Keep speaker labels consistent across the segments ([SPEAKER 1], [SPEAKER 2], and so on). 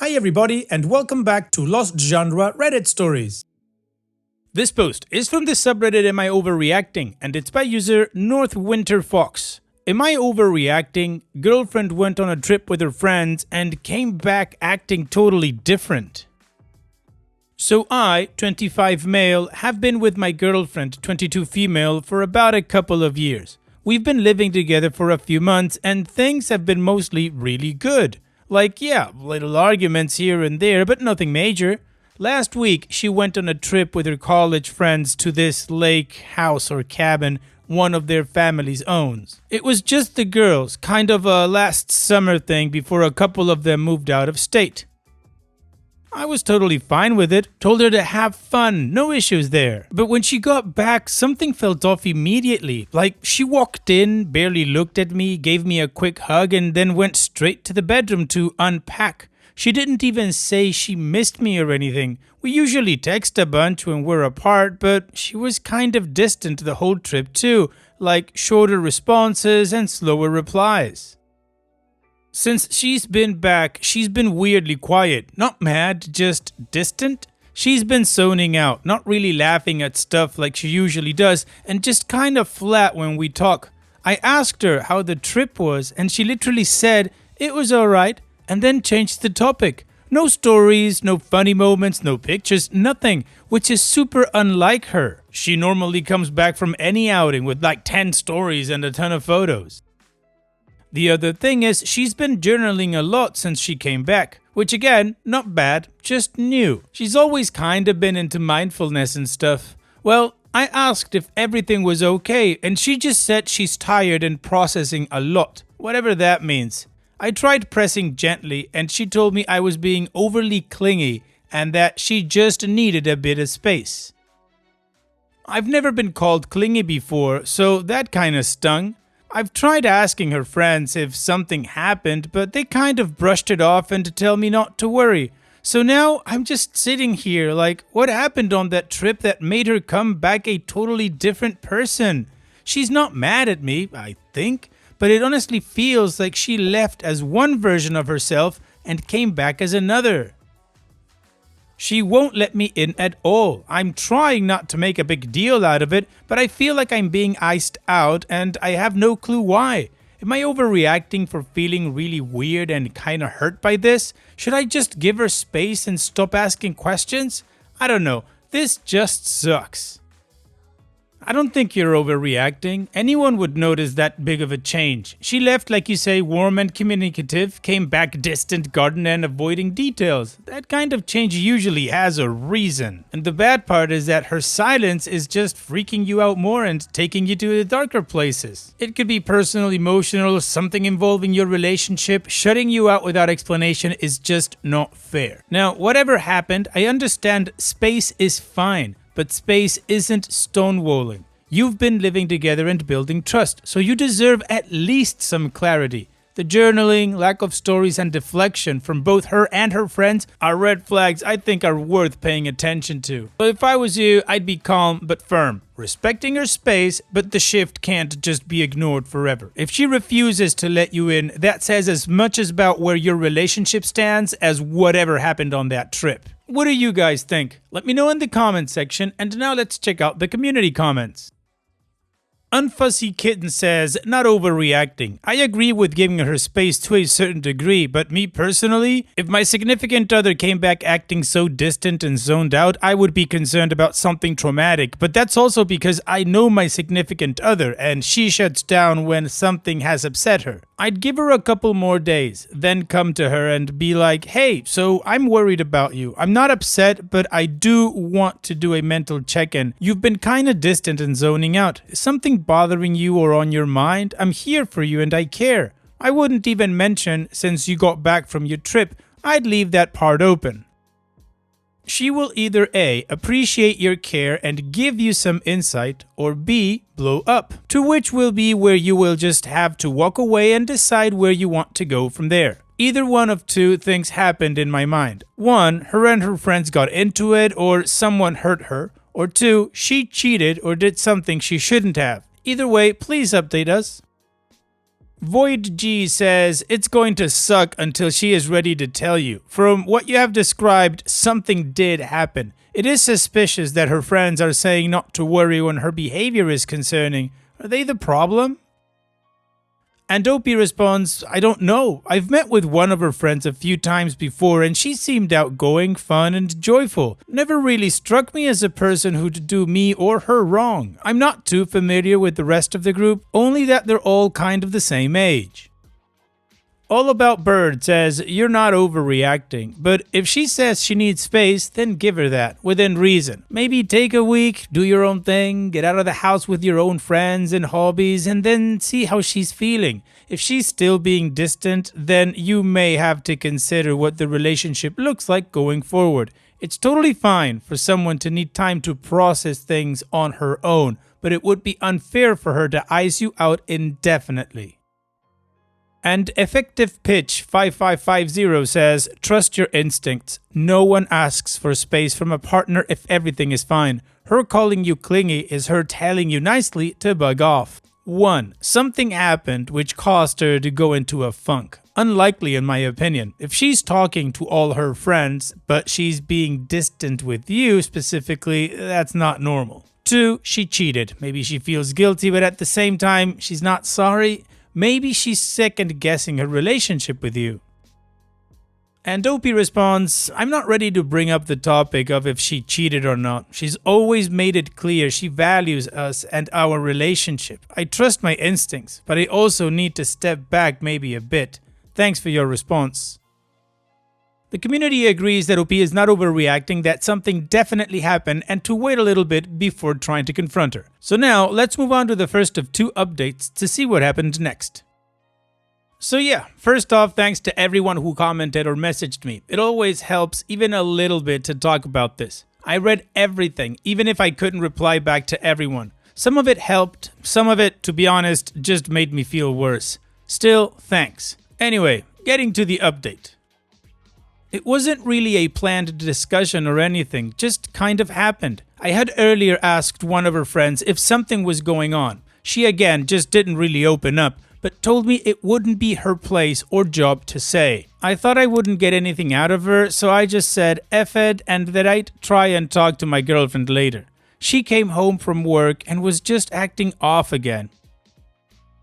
[SPEAKER 1] Hi everybody and welcome back to Lost Genre Reddit Stories. This post is from the subreddit Am I Overreacting and it's by user Northwinterfox. Am I overreacting? Girlfriend went on a trip with her friends and came back acting totally different. So I, 25 male, have been with my girlfriend, 22 female, for about a couple of years. We've been living together for a few months and things have been mostly really good. Like, yeah, little arguments here and there, but nothing major. Last week, she went on a trip with her college friends to this lake, house, or cabin one of their families owns. It was just the girls, kind of a last summer thing before a couple of them moved out of state. I was totally fine with it, told her to have fun, no issues there. But when she got back, something felt off immediately. Like, she walked in, barely looked at me, gave me a quick hug, and then went straight to the bedroom to unpack. She didn't even say she missed me or anything. We usually text a bunch when we're apart, but she was kind of distant the whole trip too, like shorter responses and slower replies. Since she's been back, she's been weirdly quiet. Not mad, just distant. She's been zoning out, not really laughing at stuff like she usually does, and just kind of flat when we talk. I asked her how the trip was, and she literally said it was alright, and then changed the topic. No stories, no funny moments, no pictures, nothing, which is super unlike her. She normally comes back from any outing with like 10 stories and a ton of photos. The other thing is, she's been journaling a lot since she came back, which again, not bad, just new. She's always kind of been into mindfulness and stuff. Well, I asked if everything was okay, and she just said she's tired and processing a lot, whatever that means. I tried pressing gently, and she told me I was being overly clingy and that she just needed a bit of space. I've never been called clingy before, so that kinda stung. I've tried asking her friends if something happened, but they kind of brushed it off and tell me not to worry. So now I'm just sitting here like, what happened on that trip that made her come back a totally different person? She's not mad at me, I think, but it honestly feels like she left as one version of herself and came back as another. She won't let me in at all. I'm trying not to make a big deal out of it, but I feel like I'm being iced out and I have no clue why. Am I overreacting for feeling really weird and kinda hurt by this? Should I just give her space and stop asking questions? I don't know. This just sucks. I don't think you're overreacting. Anyone would notice that big of a change. She left, like you say, warm and communicative, came back distant, guarded and avoiding details. That kind of change usually has a reason. And the bad part is that her silence is just freaking you out more and taking you to the darker places. It could be personal, emotional, something involving your relationship. Shutting you out without explanation is just not fair. Now, whatever happened, I understand space is fine. But space isn't stonewalling. You've been living together and building trust, so you deserve at least some clarity. The journaling, lack of stories, and deflection from both her and her friends are red flags I think are worth paying attention to. But if I was you, I'd be calm but firm, respecting her space, but the shift can't just be ignored forever. If she refuses to let you in, that says as much about where your relationship stands as whatever happened on that trip. What do you guys think? Let me know in the comments section, and now let's check out the community comments. Unfussy Kitten says, not overreacting. I agree with giving her space to a certain degree, but me personally, if my significant other came back acting so distant and zoned out, I would be concerned about something traumatic. But that's also because I know my significant other, and she shuts down when something has upset her. I'd give her a couple more days, then come to her and be like, hey, so I'm worried about you. I'm not upset, but I do want to do a mental check-in. You've been kinda distant and zoning out. Is something bothering you or on your mind? I'm here for you and I care. I wouldn't even mention since you got back from your trip. I'd leave that part open. She will either A, appreciate your care and give you some insight, or B, blow up. To which will be where you will just have to walk away and decide where you want to go from there. Either one of two things happened in my mind. One, her and her friends got into it or someone hurt her. Or two, she cheated or did something she shouldn't have. Either way, please update us. Void G says, it's going to suck until she is ready to tell you. From what you have described, something did happen. It is suspicious that her friends are saying not to worry when her behavior is concerning. Are they the problem? And Opie responds, I don't know. I've met with one of her friends a few times before and she seemed outgoing, fun, and joyful. Never really struck me as a person who'd do me or her wrong. I'm not too familiar with the rest of the group, only that they're all kind of the same age. All About Bird says, you're not overreacting, but if she says she needs space, then give her that, within reason. Maybe take a week, do your own thing, get out of the house with your own friends and hobbies, and then see how she's feeling. If she's still being distant, then you may have to consider what the relationship looks like going forward. It's totally fine for someone to need time to process things on her own, but it would be unfair for her to ice you out indefinitely. And Effective Pitch 5550 says, trust your instincts. No one asks for space from a partner if everything is fine. Her calling you clingy is her telling you nicely to bug off. 1. Something happened which caused her to go into a funk. Unlikely in my opinion. If she's talking to all her friends, but she's being distant with you specifically, that's not normal. 2. She cheated. Maybe she feels guilty, but at the same time, she's not sorry. Maybe she's second-guessing her relationship with you. And Opie responds, I'm not ready to bring up the topic of if she cheated or not. She's always made it clear she values us and our relationship. I trust my instincts, but I also need to step back maybe a bit. Thanks for your response. The community agrees that OP is not overreacting, that something definitely happened, and to wait a little bit before trying to confront her. So now, let's move on to the first of 2 updates to see what happened next. So yeah, first off, thanks to everyone who commented or messaged me. It always helps even a little bit to talk about this. I read everything, even if I couldn't reply back to everyone. Some of it helped, some of it, to be honest, just made me feel worse. Still, thanks. Anyway, getting to the update. It wasn't really a planned discussion or anything, just kind of happened. I had earlier asked one of her friends if something was going on. She again just didn't really open up, but told me it wouldn't be her place or job to say. I thought I wouldn't get anything out of her, so I just said F it and that I'd try and talk to my girlfriend later. She came home from work and was just acting off again.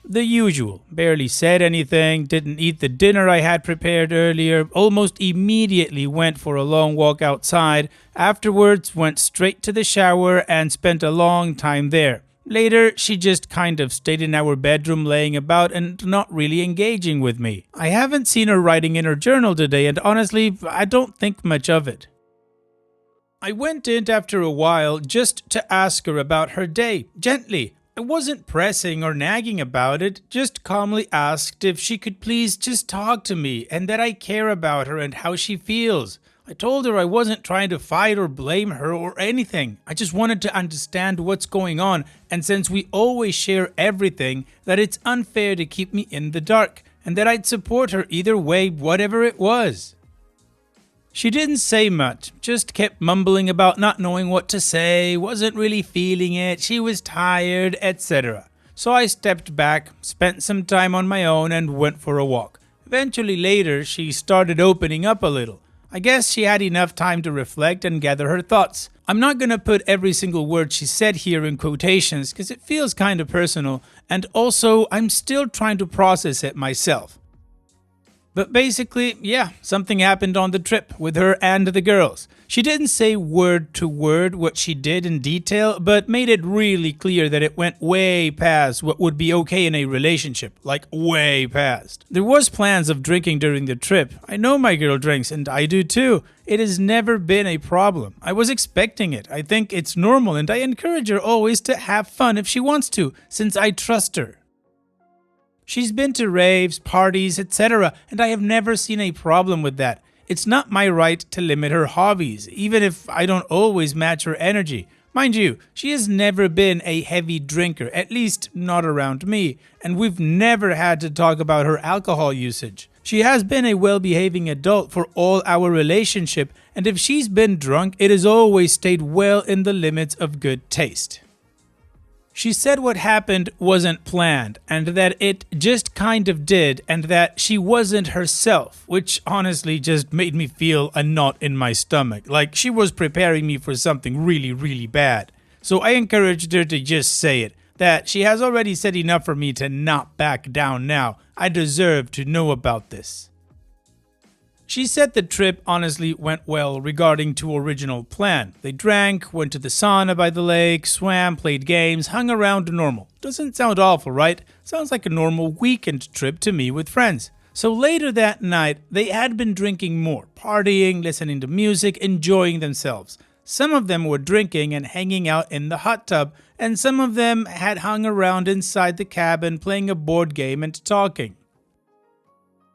[SPEAKER 1] The usual. Barely said anything, didn't eat the dinner I had prepared earlier, almost immediately went for a long walk outside, afterwards went straight to the shower and spent a long time there. Later, she just kind of stayed in our bedroom laying about and not really engaging with me. I haven't seen her writing in her journal today and honestly, I don't think much of it. I went in after a while just to ask her about her day, gently. I wasn't pressing or nagging about it, just calmly asked if she could please just talk to me and that I care about her and how she feels. I told her I wasn't trying to fight or blame her or anything. I just wanted to understand what's going on, and since we always share everything, that it's unfair to keep me in the dark and that I'd support her either way, whatever it was. She didn't say much, just kept mumbling about not knowing what to say, wasn't really feeling it, she was tired, etc. So I stepped back, spent some time on my own and went for a walk. Eventually later, she started opening up a little. I guess she had enough time to reflect and gather her thoughts. I'm not gonna put every single word she said here in quotations because it feels kind of personal, and also I'm still trying to process it myself. But basically, yeah, something happened on the trip with her and the girls. She didn't say word to word what she did in detail, but made it really clear that it went way past what would be okay in a relationship, like way past. There was plans of drinking during the trip. I know my girl drinks and I do too. It has never been a problem. I was expecting it. I think it's normal and I encourage her always to have fun if she wants to, since I trust her. She's been to raves, parties, etc., and I have never seen a problem with that. It's not my right to limit her hobbies, even if I don't always match her energy. Mind you, she has never been a heavy drinker, at least not around me, and we've never had to talk about her alcohol usage. She has been a well-behaving adult for all our relationship, and if she's been drunk, it has always stayed well in the limits of good taste. She said what happened wasn't planned, and that it just kind of did, and that she wasn't herself, which honestly just made me feel a knot in my stomach, like she was preparing me for something really, really bad. So I encouraged her to just say it, that she has already said enough for me to not back down now. I deserve to know about this. She said the trip honestly went well regarding to original plan. They drank, went to the sauna by the lake, swam, played games, hung around normal. Doesn't sound awful, right? Sounds like a normal weekend trip to me with friends. So later that night, they had been drinking more, partying, listening to music, enjoying themselves. Some of them were drinking and hanging out in the hot tub, and some of them had hung around inside the cabin playing a board game and talking.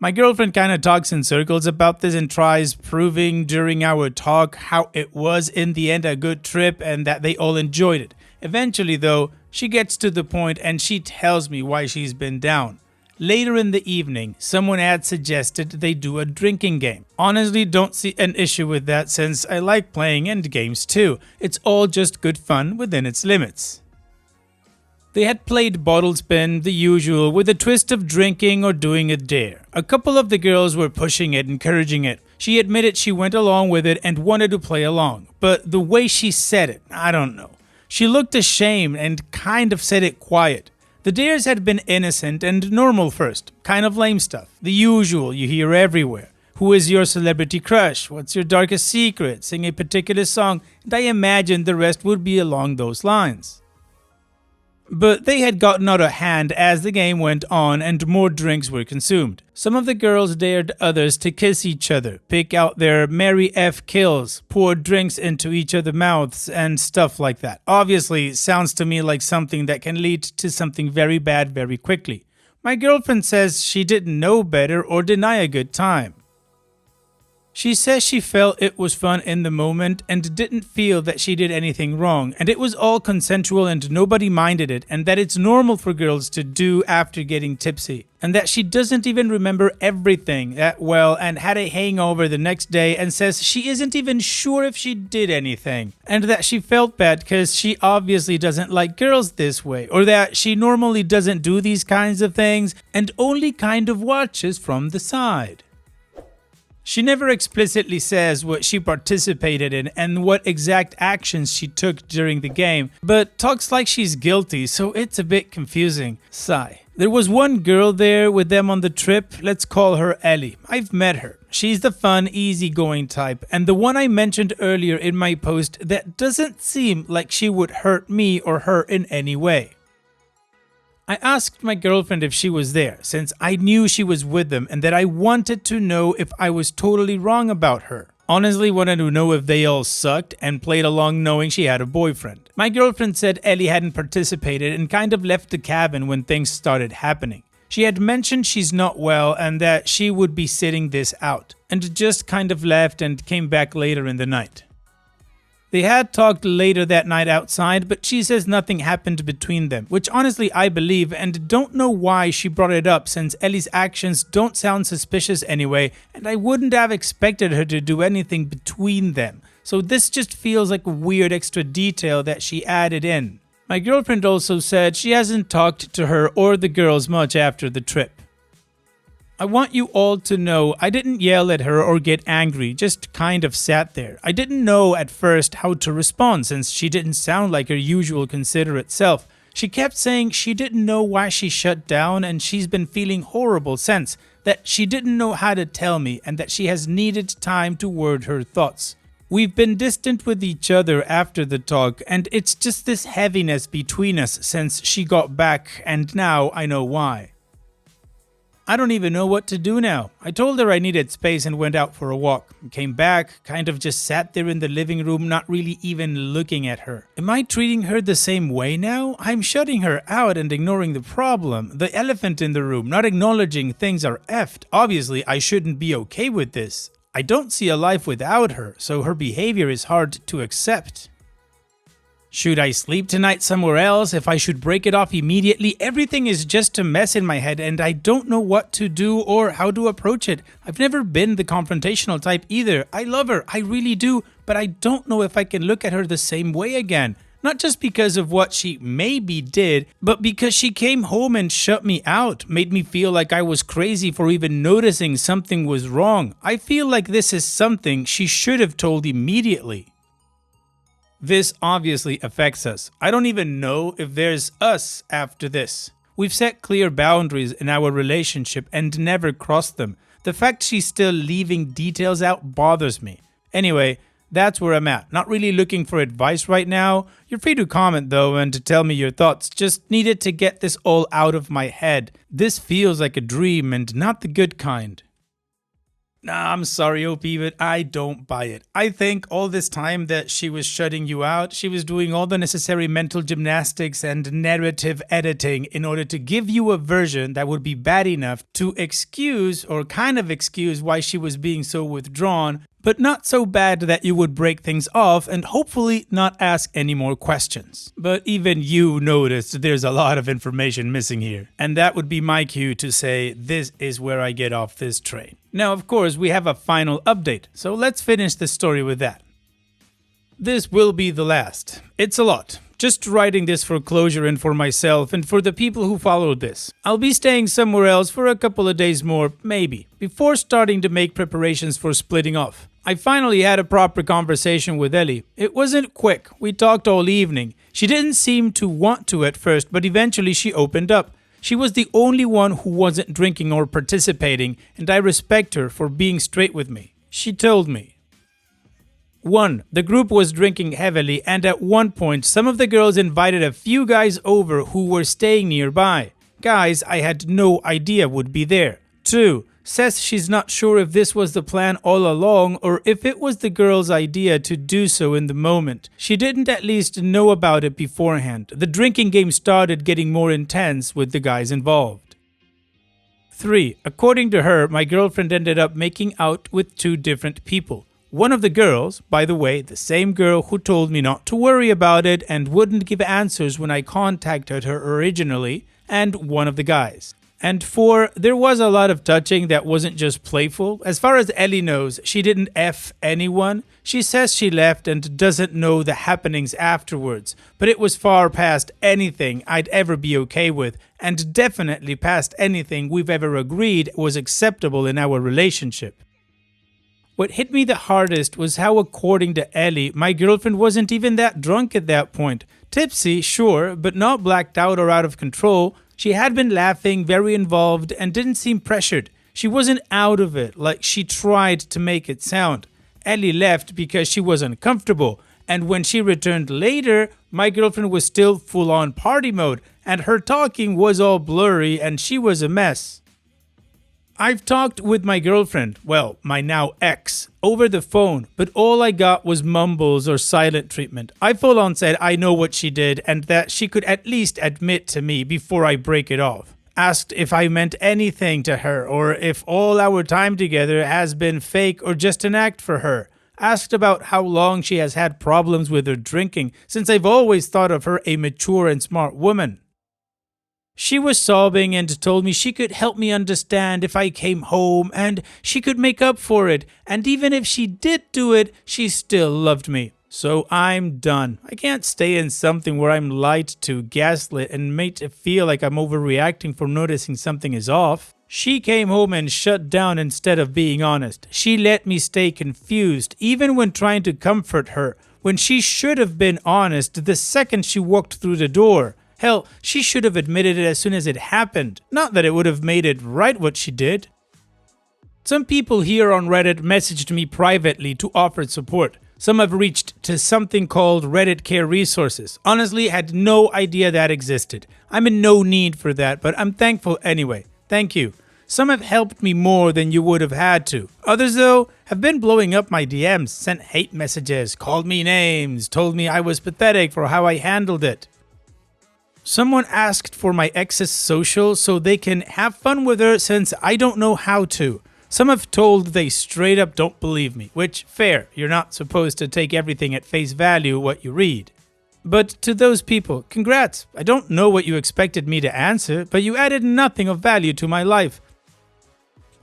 [SPEAKER 1] My girlfriend kind of talks in circles about this and tries proving during our talk how it was in the end a good trip and that they all enjoyed it. Eventually though, she gets to the point and she tells me why she's been down. Later in the evening, someone had suggested they do a drinking game. Honestly, don't see an issue with that since I like playing end games too. It's all just good fun within its limits. They had played bottle spin, the usual, with a twist of drinking or doing a dare. A couple of the girls were pushing it, encouraging it. She admitted she went along with it and wanted to play along. But the way she said it, I don't know. She looked ashamed and kind of said it quiet. The dares had been innocent and normal first, kind of lame stuff. The usual you hear everywhere. Who is your celebrity crush? What's your darkest secret? Sing a particular song, and I imagined the rest would be along those lines. But they had gotten out of hand as the game went on and more drinks were consumed. Some of the girls dared others to kiss each other, pick out their Mary F. kills, pour drinks into each other's mouths, and stuff like that. Obviously, sounds to me like something that can lead to something very bad very quickly. My girlfriend says she didn't know better or deny a good time. She says she felt it was fun in the moment and didn't feel that she did anything wrong, and it was all consensual and nobody minded it, and that it's normal for girls to do after getting tipsy, and that she doesn't even remember everything that well and had a hangover the next day and says she isn't even sure if she did anything, and that she felt bad because she obviously doesn't like girls this way, or that she normally doesn't do these kinds of things and only kind of watches from the side. She never explicitly says what she participated in and what exact actions she took during the game, but talks like she's guilty, so it's a bit confusing. Sigh. There was one girl there with them on the trip, let's call her Ellie. I've met her. She's the fun, easygoing type, and the one I mentioned earlier in my post that doesn't seem like she would hurt me or her in any way. I asked my girlfriend if she was there, since I knew she was with them and that I wanted to know if I was totally wrong about her. Honestly, wanted to know if they all sucked and played along knowing she had a boyfriend. My girlfriend said Ellie hadn't participated and kind of left the cabin when things started happening. She had mentioned she's not well and that she would be sitting this out, and just kind of left and came back later in the night. They had talked later that night outside, but she says nothing happened between them, which honestly I believe and don't know why she brought it up since Ellie's actions don't sound suspicious anyway, and I wouldn't have expected her to do anything between them. So this just feels like a weird extra detail that she added in. My girlfriend also said she hasn't talked to her or the girls much after the trip. I want you all to know I didn't yell at her or get angry, just kind of sat there. I didn't know at first how to respond since she didn't sound like her usual considerate self. She kept saying she didn't know why she shut down and she's been feeling horrible since, that she didn't know how to tell me and that she has needed time to word her thoughts. We've been distant with each other after the talk and it's just this heaviness between us since she got back and now I know why. I don't even know what to do now. I told her I needed space and went out for a walk. Came back, kind of just sat there in the living room, not really even looking at her. Am I treating her the same way now? I'm shutting her out and ignoring the problem. The elephant in the room, not acknowledging things are effed. Obviously, I shouldn't be okay with this. I don't see a life without her, so her behavior is hard to accept. Should I sleep tonight somewhere else? If I should break it off immediately? Everything is just a mess in my head and I don't know what to do or how to approach it. I've never been the confrontational type either. I love her, I really do, but I don't know if I can look at her the same way again. Not just because of what she maybe did, but because she came home and shut me out, made me feel like I was crazy for even noticing something was wrong. I feel like this is something she should have told immediately. This obviously affects us. I don't even know if there's us after this. We've set clear boundaries in our relationship and never crossed them. The fact she's still leaving details out bothers me. Anyway, that's where I'm at. Not really looking for advice right now. You're free to comment though and to tell me your thoughts. Just needed to get this all out of my head. This feels like a dream and not the good kind. Nah, I'm sorry, OP, but I don't buy it. I think all this time that she was shutting you out, she was doing all the necessary mental gymnastics and narrative editing in order to give you a version that would be bad enough to excuse or kind of excuse why she was being so withdrawn, but not so bad that you would break things off and hopefully not ask any more questions. But even you noticed there's a lot of information missing here, and that would be my cue to say this is where I get off this train. Now, of course, we have a final update, so let's finish the story with that. This will be the last. It's a lot. Just writing this for closure and for myself and for the people who followed this. I'll be staying somewhere else for a couple of days more, maybe, before starting to make preparations for splitting off. I finally had a proper conversation with Ellie. It wasn't quick. We talked all evening. She didn't seem to want to at first, but eventually she opened up. She was the only one who wasn't drinking or participating, and I respect her for being straight with me. She told me. 1. The group was drinking heavily, and at one point some of the girls invited a few guys over who were staying nearby. Guys I had no idea would be there. 2. Says she's not sure if this was the plan all along or if it was the girl's idea to do so in the moment. She didn't at least know about it beforehand. The drinking game started getting more intense with the guys involved. 3. According to her, my girlfriend ended up making out with 2 different people. One of the girls, by the way, the same girl who told me not to worry about it and wouldn't give answers when I contacted her originally, and one of the guys. And 4, there was a lot of touching that wasn't just playful. As far as Ellie knows, she didn't F anyone. She says she left and doesn't know the happenings afterwards, but it was far past anything I'd ever be okay with, and definitely past anything we've ever agreed was acceptable in our relationship. What hit me the hardest was how, according to Ellie, my girlfriend wasn't even that drunk at that point. Tipsy, sure, but not blacked out or out of control. She had been laughing, very involved, and didn't seem pressured. She wasn't out of it like she tried to make it sound. Ellie left because she was uncomfortable, and when she returned later, my girlfriend was still full-on party mode, and her talking was all blurry and she was a mess. I've talked with my girlfriend, well, my now ex, over the phone, but all I got was mumbles or silent treatment. I full on said I know what she did and that she could at least admit to me before I break it off. Asked if I meant anything to her or if all our time together has been fake or just an act for her. Asked about how long she has had problems with her drinking, since I've always thought of her a mature and smart woman. She was sobbing and told me she could help me understand if I came home and she could make up for it, and even if she did do it, she still loved me. So I'm done. I can't stay in something where I'm lied to, gaslit, and made to feel like I'm overreacting for noticing something is off. She came home and shut down instead of being honest. She let me stay confused, even when trying to comfort her, when she should have been honest the second she walked through the door. Hell, she should have admitted it as soon as it happened. Not that it would have made it right what she did. Some people here on Reddit messaged me privately to offer support. Some have reached to something called Reddit Care Resources. Honestly, had no idea that existed. I'm in no need for that, but I'm thankful anyway. Thank you. Some have helped me more than you would have had to. Others, though, have been blowing up my DMs, sent hate messages, called me names, told me I was pathetic for how I handled it. Someone asked for my ex's social so they can have fun with her since I don't know how to. Some have told they straight up don't believe me, which, fair, you're not supposed to take everything at face value what you read. But to those people, congrats. I don't know what you expected me to answer, but you added nothing of value to my life.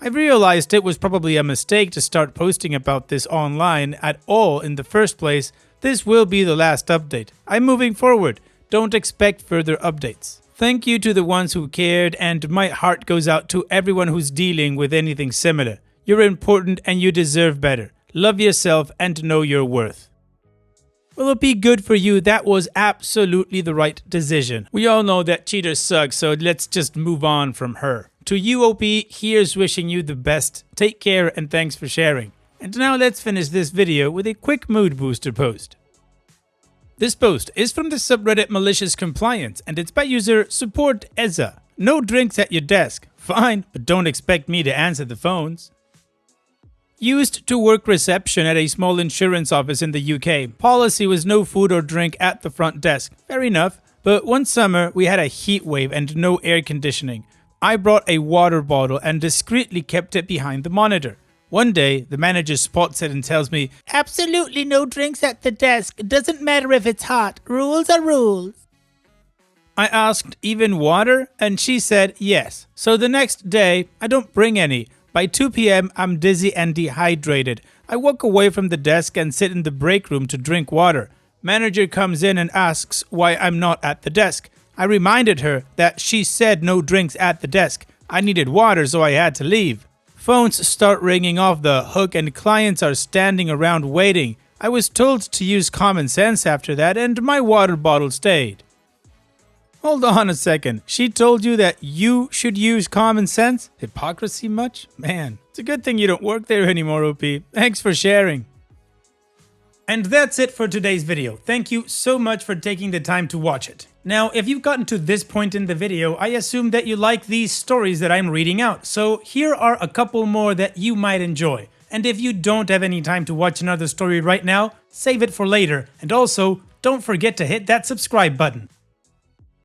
[SPEAKER 1] I realized it was probably a mistake to start posting about this online at all in the first place, This will be the last update. I'm moving forward. Don't expect further updates. Thank you to the ones who cared, and my heart goes out to everyone who's dealing with anything similar. You're important and you deserve better. Love yourself and know your worth. Will it be good for you? That was absolutely the right decision. We all know that cheater sucks, so let's just move on from her. To you, OP, here's wishing you the best. Take care and thanks for sharing. And now let's finish this video with a quick mood booster post. This post is from the subreddit Malicious Compliance, and it's by user SupportEza. No drinks at your desk. Fine, but don't expect me to answer the phones. Used to work reception at a small insurance office in the UK. Policy was no food or drink at the front desk. Fair enough. But one summer, we had a heat wave and no air conditioning. I brought a water bottle and discreetly kept it behind the monitor. One day, the manager spots it and tells me, "Absolutely no drinks at the desk. It doesn't matter if it's hot. Rules are rules." I asked, "Even water?" And she said, "Yes." So the next day, I don't bring any. By 2 p.m., I'm dizzy and dehydrated. I walk away from the desk and sit in the break room to drink water. Manager comes in and asks why I'm not at the desk. I reminded her that she said no drinks at the desk. I needed water, so I had to leave. Phones start ringing off the hook and clients are standing around waiting. I was told to use common sense after that, and my water bottle stayed. Hold on a second. She told you that you should use common sense? Hypocrisy much? Man, it's a good thing you don't work there anymore, OP. Thanks for sharing. And that's it for today's video. Thank you so much for taking the time to watch it. Now, if you've gotten to this point in the video, I assume that you like these stories that I'm reading out. So here are a couple more that you might enjoy. And if you don't have any time to watch another story right now, save it for later. And also, don't forget to hit that subscribe button.